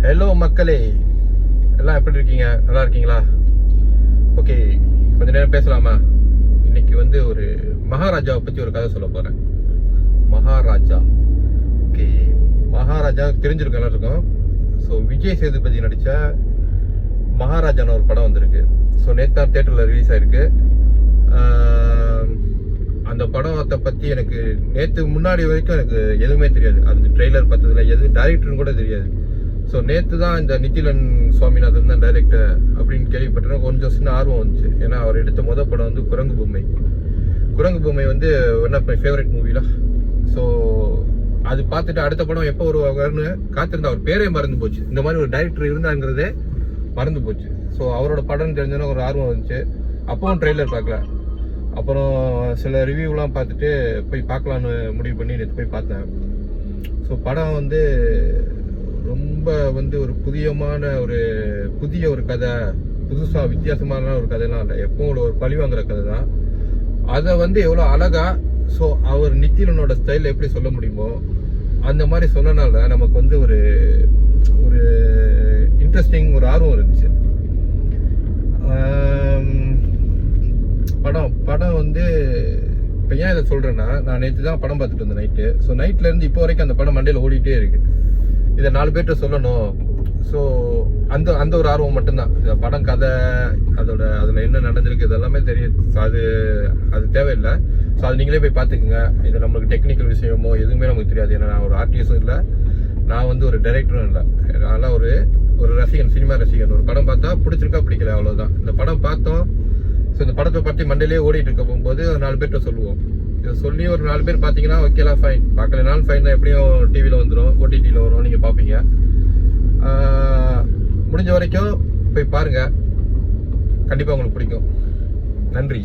Hello மக்களே, எல்லாம் எப்படி இருக்கீங்க? நல்லா இருக்கீங்களா? ஓகே, கொஞ்ச நேரம் பேசலாமா? இன்னைக்கு வந்து ஒரு மகாராஜாவை பற்றி ஒரு கதை சொல்ல போகிறேன். மகாராஜா. ஓகே, மகாராஜா தெரிஞ்சிருக்கும் எல்லாருக்கும். ஸோ விஜய் சேதுபதி நடித்த மகாராஜான்னு ஒரு படம் வந்திருக்கு. ஸோ நேற்று தான் தேட்டரில் ரிலீஸ் ஆயிருக்கு. அந்த படத்தை பற்றி எனக்கு நேற்று முன்னாடி வரைக்கும் எனக்கு எதுவுமே தெரியாது. அந்த ட்ரெய்லர் பார்த்ததுல எது டைரக்டர்னு கூட தெரியாது. ஸோ நேற்று தான் இந்த நித்திலன் சுவாமிநாதன் தான் டைரக்டர் அப்படின்னு கேள்விப்பட்டேன். கொஞ்சம் சின்ன ஆர்வம் வந்துச்சு. ஏன்னா அவர் எடுத்த முதல் படம் வந்து குரங்கு பொம்மை வந்து ஒன் ஆஃப் மை ஃபேவரட் மூவிலாம். ஸோ அது பார்த்துட்டு அடுத்த படம் எப்போ வருவாங்கன்னு காத்திருந்தா. அவர் பேரே மறந்து போச்சு. இந்த மாதிரி ஒரு டைரக்டர் இருந்தாங்கிறதே மறந்து போச்சு. ஸோ அவரோட படம் தெரிஞ்சோன்னா ஒரு ஆர்வம் வந்துச்சு. அப்பவும் ட்ரெய்லர் பார்க்கல. அப்புறம் சில ரிவ்யூலாம் பார்த்துட்டு போய் பார்க்கலான்னு முடிவு பண்ணி நேற்று போய் பார்த்தேன். ஸோ படம் வந்து ரொம்ப வந்து ஒரு புதிய ஒரு கதை, புதுசாக வித்தியாசமான ஒரு கதைலாம் இல்லை. எப்பவும் ஒரு பழி வாங்குற கதை தான். அதை வந்து எவ்வளோ அழகா, ஸோ அவர் நித்திலனோட ஸ்டைலில் எப்படி சொல்ல முடியுமோ அந்த மாதிரி சொன்னனால நமக்கு வந்து ஒரு இன்ட்ரெஸ்டிங் ஒரு ஆர்வம் இருந்துச்சு. படம் வந்து இப்போ ஏன் இதை சொல்கிறேன்னா, நான் நேற்று தான் படம் பார்த்துட்டு வந்தேன் நைட்டு. ஸோ நைட்லேருந்து இப்போ வரைக்கும் அந்த படம் மண்டையில் ஓடிட்டே இருக்கு. இதை 4 பேர்கிட்ட சொல்லணும். ஸோ அந்த ஒரு ஆர்வம் மட்டும்தான். இந்த படம் கதை, அதில் என்ன நடந்திருக்கு இதெல்லாமே தெரியும். அது தேவையில்லை. ஸோ அது நீங்களே போய் பார்த்துக்குங்க. இது நம்மளுக்கு டெக்னிக்கல் விஷயமோ எதுவுமே நமக்கு தெரியாது. ஏன்னா நான் ஒரு ஆர்டிஸ்டும் இல்லை, நான் வந்து ஒரு டைரக்டரும் இல்லை. அதனால் ஒரு ரசிகன், சினிமா ரசிகன். ஒரு படம் பார்த்தா பிடிச்சிருக்கா பிடிக்கல, அவ்வளோதான். இந்த படம் பார்த்தோம். ஸோ இந்த படத்தை பற்றி மண்டையிலே ஓடிட்டு இருக்க போகும்போது 4 பேர்கிட்ட சொல்லுவோம். இதை சொல்லி ஒரு 4 பேர் பார்த்தீங்கன்னா ஓகேலாம் ஃபைன், பார்க்கலனாலும் ஃபைன் தான். எப்படியும் டிவியில் வந்துடும், ஓடிடியில் வரும், நீங்கள் பார்ப்பீங்க. முடிஞ்ச வரைக்கும் போய் பாருங்கள், கண்டிப்பாக உங்களுக்கு பிடிக்கும். நன்றி.